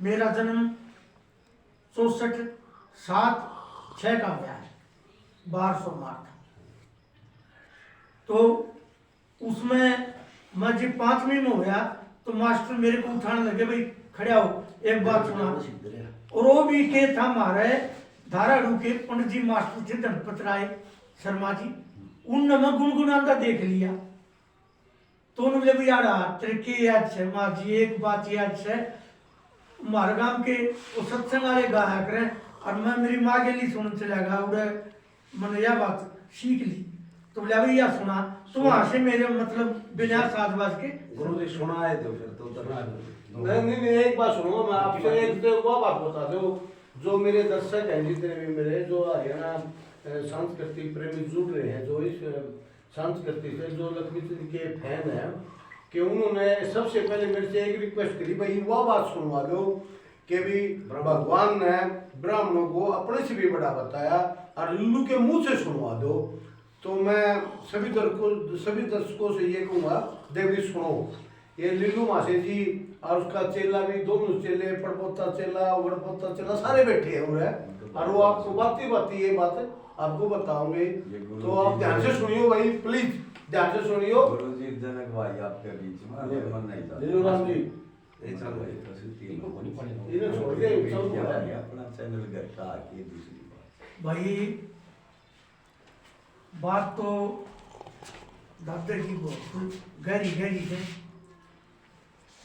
मेरा जन्म 64/7/6 का हुआ है, 12 सोमवार था। तो उसमें मैं जब 5वीं में हुआ तो मास्टर मेरे को उठाने लगे, भाई खड़ा हो एक बात सुना। और वो भी के था हमारे धाराड़ू के पंडित जी मास्टर थे धनपत राय शर्मा जी, उनने मैं गुनगुनाता देख लिया तो उन्होंने भी यार तेरे के याद से माँ जी एक बात याद से हमारे गांव के वो सत्संग वाले गाया करें और मैं मेरी माँ के लिए सुन चला गया उड़े मैंने यह बात सीख ली। तो बोला भाई यह सुना तो वहां से मेरे मतलब बिना साजबाज के गुरु जी सुनाए थे फिर तो नहीं एक बात सुनो, मैं आपसे एक तो वो बात बता दो, जो मेरे दर्शक हैं जितने भी मेरे जो हरियाणा सांस्कृतिक प्रेमी जुड़ रहे हैं, जो इस संस्कृति से जो लक्ष्मी जी के फैन हैं, कि उन्होंने सबसे पहले मेरे से एक रिक्वेस्ट करी, भाई वह बात सुनवा दो कि भी भगवान ने ब्राह्मणों को अपने से भी बड़ा बताया और लुल्लू के मुंह से सुनवा दो। तो मैं सभी दर्शकों से ये कहूँगा, देवी सुनो, ये लिल्लू मासे जी और उसका चेला भी, दोनों चेले, पड़पोता चेला, वड़पोता चेला सारे बैठे हैं और वो आपको बाती ये बात आपको बताओगे, तो आप ध्यान से सुनियो भाई, प्लीज ध्यान से सुनियो। गुरु जी जनक भाई आपके बीच में मन नहीं था राम जी चल भाई प्रसिद्धि इन्हें छोड़ के चल अपना चैनल गट्टा की दूसरी बात भाई बात तो दादा की बहुत गहरी गहरी है,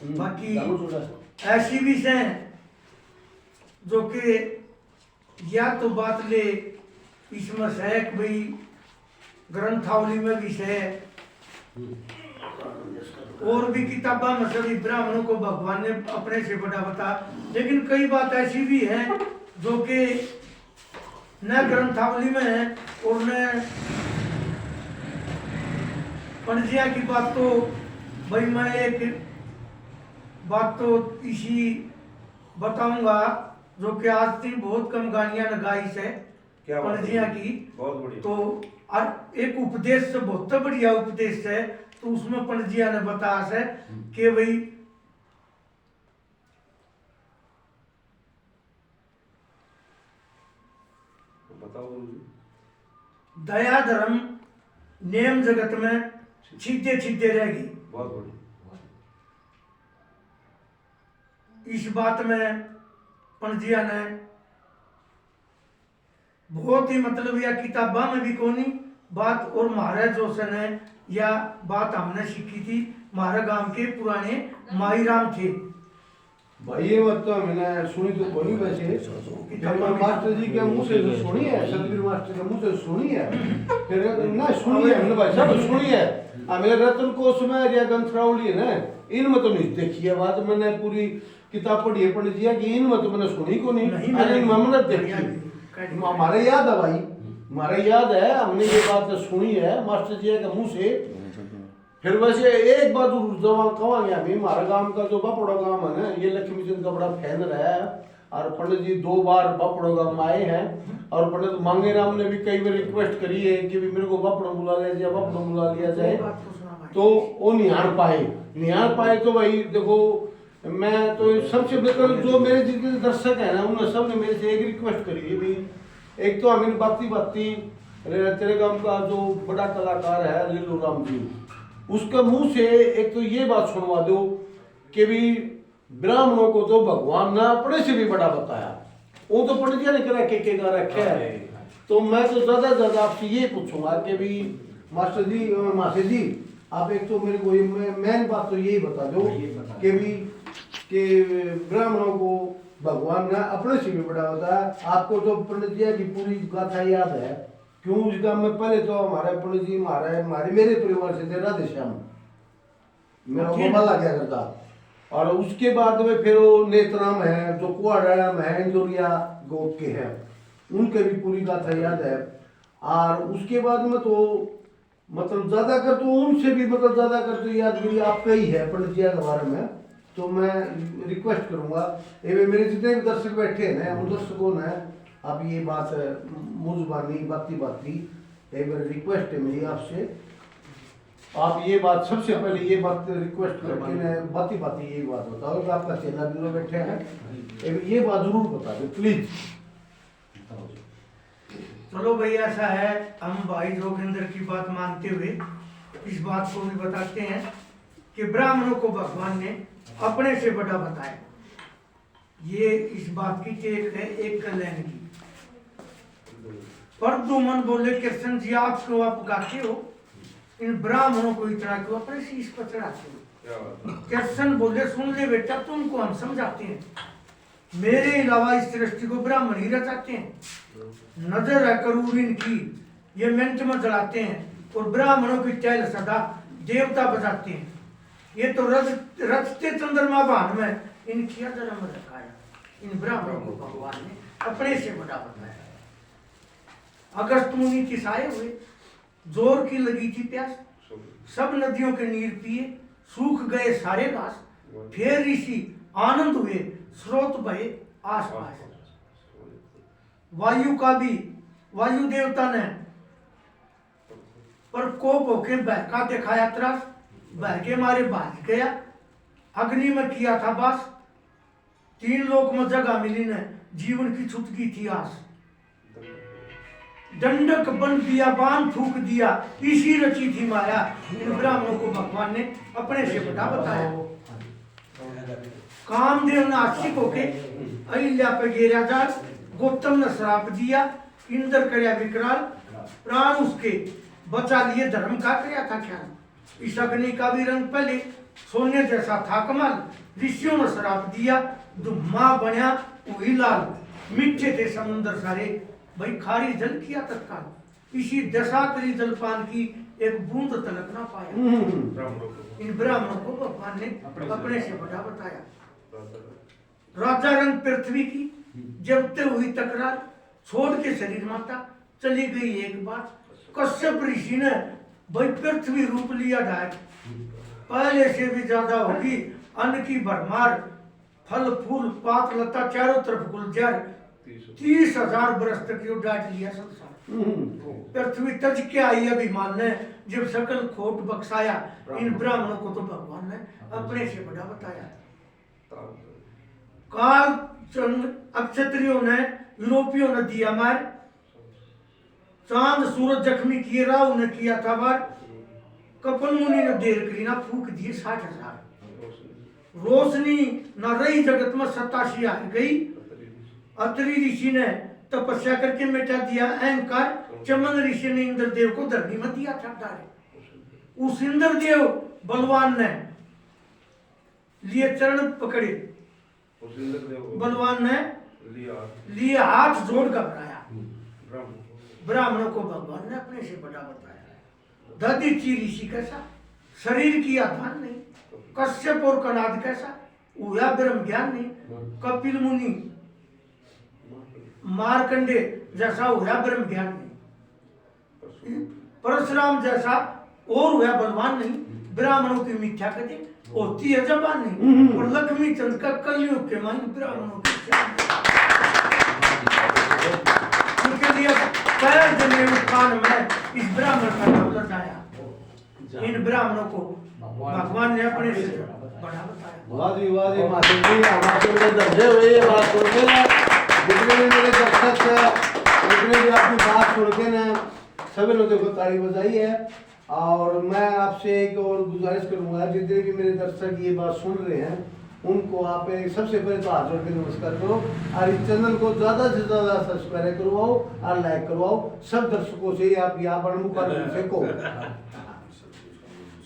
बाकी ऐसी भी है जो कि या तो बात ले इसमें है कि भाई ग्रंथावली में भी है और भी किताबा में सभी ब्राह्मणों को भगवान ने अपने से बड़ा बता, लेकिन कई बात ऐसी भी है जो कि न ग्रंथावली में है और न पंडिया की बात। तो भाई मैं एक बात तो इसी बताऊंगा जो कि आज तक बहुत कम गानियां गाई से पंडिया की, बहुत बढ़िया। तो और एक उपदेश से बहुत बढ़िया उपदेश है, तो उसमें पंडिया ने बताया है कि भाई बताओ गुरु जी। दया धर्म नेम जगत में छिद्य छिद्य रहेगी। बहुत बढ़िया। इस बात में पंडिया ने बहुत ही मतलब या किताबा में भी कोनी बात और महाराज जोशन है या बात हमने सीखी थी, हमारे गांव के पुराने माई राम थे भाई। ये बात तो मैंने सुनी तो कोई वैसे मास्टर जी के मुंह से जो सुनी है, सतगुरु मास्टर के मुंह से सुनी है, फिर ना सुनी है मैंने भाई सब सुनी है। मेरे रतन कोश में या ग्रंथरावली है ना, इनमें तो नहीं देखी है बात, मैंने पूरी किताब पढ़ी है पंडित जी की, इनमें तो मैंने सुनी को नहीं मैंने देखी। हमारे याद है भाई, हमारे याद है, हमने ये बात सुनी है मास्टर जी के मुंह से। फिर वैसे एक बात जवान कहेंगे अभी, हमारे गांव का जो बापड़ो गांव है ना, ये लक्ष्मी चंद का बड़ा फैन रहा है और पंडित जी 2 बार बापड़ो गांव में आए हैं और पंडित मांगे राम ने भी कई बार रिक्वेस्ट करी है कि भी मेरे को बापड़ो बुला लिया जाए, बापड़ो बुला लिया जाए, तो वो निहार पाए। तो भाई देखो, मैं तो सबसे बेहतर जो मेरे जितने दर्शक है ना, उन्होंने सब ने मेरे से एक रिक्वेस्ट करी है भाई, एक तो हमें बाती तेरे गांव का जो बड़ा कलाकार है लिल्लू राम जी, उसके मुंह से एक तो ये बात सुनवा दो कि भी ब्राह्मणों को तो भगवान ने अपने से भी बड़ा बताया, वो तो पंडित जी ने करा के गा रखे है। तो मैं तो ज्यादा आपसे ये पूछूंगा कि भी मास्टर जी मासी जी, आप एक तो मेरे को मेन बात तो यही बता दो कि भी कि ब्राह्मणों को भगवान ने अपने से भी बड़ा बताया। आपको तो पंडित जी की पूरी गाथा याद है, क्यों उस गांव में पहले तो हमारे पंडित जी मेरे परिवार से थे, राधे श्याम मेरा बाबा लग गया करता, और उसके बाद में फिर वो नेतराम है जो कुआडाड़ा में है, इंदौरिया गोप के हैं, उनके भी पूरी गाथा याद है। और उसके बाद में तो मतलब ज्यादा कर तो उनसे भी मतलब ज्यादा कर तो यादगिरी आपका ही है पंडित जी के बारे में। तो मैं रिक्वेस्ट करूंगा ये मेरे जितने भी दर्शक बैठे हैं ना, उन दर्शकों ने आप ये बात मुझबानी बाती एक बार रिक्वेस्ट है मेरी आपसे आप ये बात सबसे पहले ये बात रिक्वेस्ट करके ना बाती बाती ये बात बताओ कि आपका चेला भी बैठे हैं एक ये बात जरूर बता दो प्लीज। चलो भाई ऐसा है, हम भाई जोगिंदर की बात मानते हुए इस बात को भी बताते हैं कि ब्राह्मणों को भगवान ने अपने से बड़ा बताया। ये इस बात की टेक है एक कल्याण की। पर दुमन बोले कृष्ण जी आप क्यों आप गाते हो, इन ब्राह्मणों को इतना क्यों अपने शीश पर चढ़ाते हो। कृष्ण बोले सुन ले बेटा, तुमको हम समझाते हैं, मेरे अलावा इस सृष्टि को ब्राह्मण ही रचाते हैं। नजर है करूर इनकी, ये मिनट में जलाते हैं और ब्राह्मणों की चैल सदा देवता बजाते हैं। ये तो रचते चंद्रमा भान में इनकी धर्म रखाया। इन ब्राह्मणों को भगवान ने अपने से बड़ा बताया। अगस्त मुनि किसाए हुए, जोर की लगी थी प्यास, सब नदियों के नीर पिए, सूख गए सारे घास, फिर ऋषि आनंद हुए, स्रोत बहे आसपास। वायु का भी वायु देवता ने पर कोप होके बहका दिखाया त्रास, बहके मारे भाज गया, अग्नि में किया था बास, तीन लोक में जगह मिली ने, जीवन की छूट गई थी आस। दंडक बन दिया, बाण फूक दिया, इसी रची थी माया। इन ब्राह्मणों को भगवान ने अपने से बड़ा बताया। कामदेव ने आशिक होके अहिल्या पे घेरा जाल, गौतम ने श्राप दिया, इंद्र करया विकराल, प्राण उसके बचा लिए, धर्म का करया था ख्याल। इस अग्नि का भी रंग पहले सोने जैसा था कमाल, ऋषियों ने श्राप दिया, धुम्मा बना वही लाल, मीठे थे समुद्र सारे, भाई खारी जल किया तत्काल, इसी दशा करी जलपान की, एक बूंद तलक ना पाया। इन ब्राह्मणों को भगवान ने अपने से बड़ा बताया। राजा रंग पृथ्वी की जब ते हुई तकरार, छोड़ के शरीर माता चली गई एक बार, कश्यप ऋषि ने भाई पृथ्वी रूप लिया ढाक, पहले से भी ज्यादा होगी अन्न की भरमार, फल फूल पात लता चारों तरफ गुलजार, 30,000 बरस तक यो डाट लिया संसार। पृथ्वी तज के आई अभिमान ने, जब सकल खोट बख्शाया। इन ब्राह्मणों को तो भगवान ने अपने से बड़ा बताया। काल चंद्र अक्षत्रियों ने, यूरोपियों ने दिया मार, चांद सूरज जख्मी किए, राव ने किया था वार, कपल मुनि ने देर करी ना, फूक दिए 60,000। रोशनी न रही जगत में, 87 आ गई, अत्रि ऋषि ने तपस्या करके मिटा दिया अहंकार, चमन ऋषि ने इंद्रदेव को धरनी में दिया था डाले। उस इंद्रदेव बलवान ने लिए चरण पकड़े, बलवान ने लिए हाथ जोड़ घबराया। ब्राह्मणों को भगवान ने अपने से बड़ा बताया। दधीचि ऋषि कैसा, शरीर की आधान नहीं, कश्यप और कनाद कैसा, हुआ ब्रह्म ज्ञान नहीं, कपिल मुनि मारकंडे जैसा हुआ ब्रह्म ज्ञान नहीं, परशुराम जैसा और हुआ बलवान नहीं, ब्राह्मणों की मिथ्या कथे होती है जबान नहीं, और लक्ष्मी चंद का कलयुग के मान ब्राह्मणों की उनके लिए पैर जमे कान में इस ब्राह्मण का नाम बताया। इन ब्राह्मणों को भगवान ने अपने से बड़ा बताया। वादी वादी माता जी हमारे को दर्जे हुए ये बात सुन के ना, जितने भी मेरे दर्शक जितने भी आपकी बात सुन के ना, सभी लोगों को ताली बजाई है। और मैं आपसे एक और गुजारिश करूंगा, जितने भी मेरे दर्शक ये बात सुन रहे हैं उनको आप सबसे पहले तो हाथ जोड़ के नमस्कार करो, और इस चैनल को ज़्यादा से ज़्यादा सब्सक्राइब करवाओ और लाइक करवाओ। सब दर्शकों से आप यहाँ पर मुखार फेंको।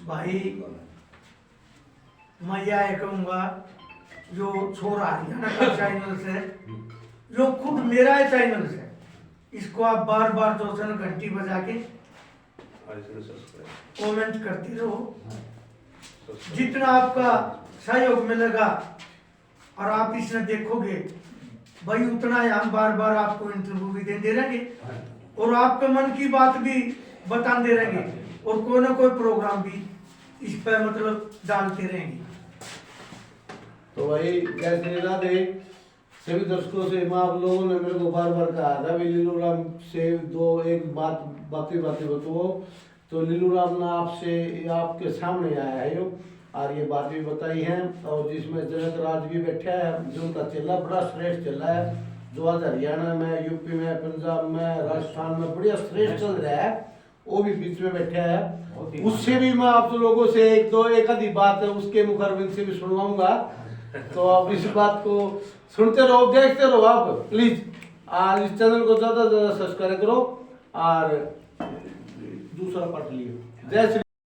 भाई मैं यह कहूँगा, जो छोरा हरियाणा का चैनल से, जो खुद मेरा चैनल है, इसको आप बार बार जो घंटी बजा के कमेंट करते रहो। जितना आपका सहयोग मिलेगा और आप इसमें देखोगे भाई, उतना ही हम बार बार आपको इंटरव्यू भी देते रहेंगे और आपके मन की बात भी बताते रहेंगे, और कोई ना कोई प्रोग्राम भी इस पर मतलब डालते रहेंगे। तो वही जय श्री राधे। सभी दर्शकों से मैं आप लोगों ने मेरे को बार बार कहा था भी लीलू राम से एक बातें बताओ। तो लीलू राम ने आपसे आपके सामने आया है यो, और ये बात भी बताई है, और जिसमें जनक राज भी बैठा है, जो उनका चेला बड़ा श्रेष्ठ चला है, जो आज हरियाणा में, यूपी में, पंजाब में, राजस्थान में बढ़िया श्रेष्ठ चल रहा है, वो भी बीच में बैठा है। उससे भी मैं आप लोगों से एक आधी बात है उसके मुखरबिंद से भी सुनवाऊंगा। तो आप इस बात को सुनते रहो, देखते रहो आप प्लीज, और इस चैनल को ज्यादा से ज्यादा सब्सक्राइब करो और दूसरा पार्ट लियो। जय श्री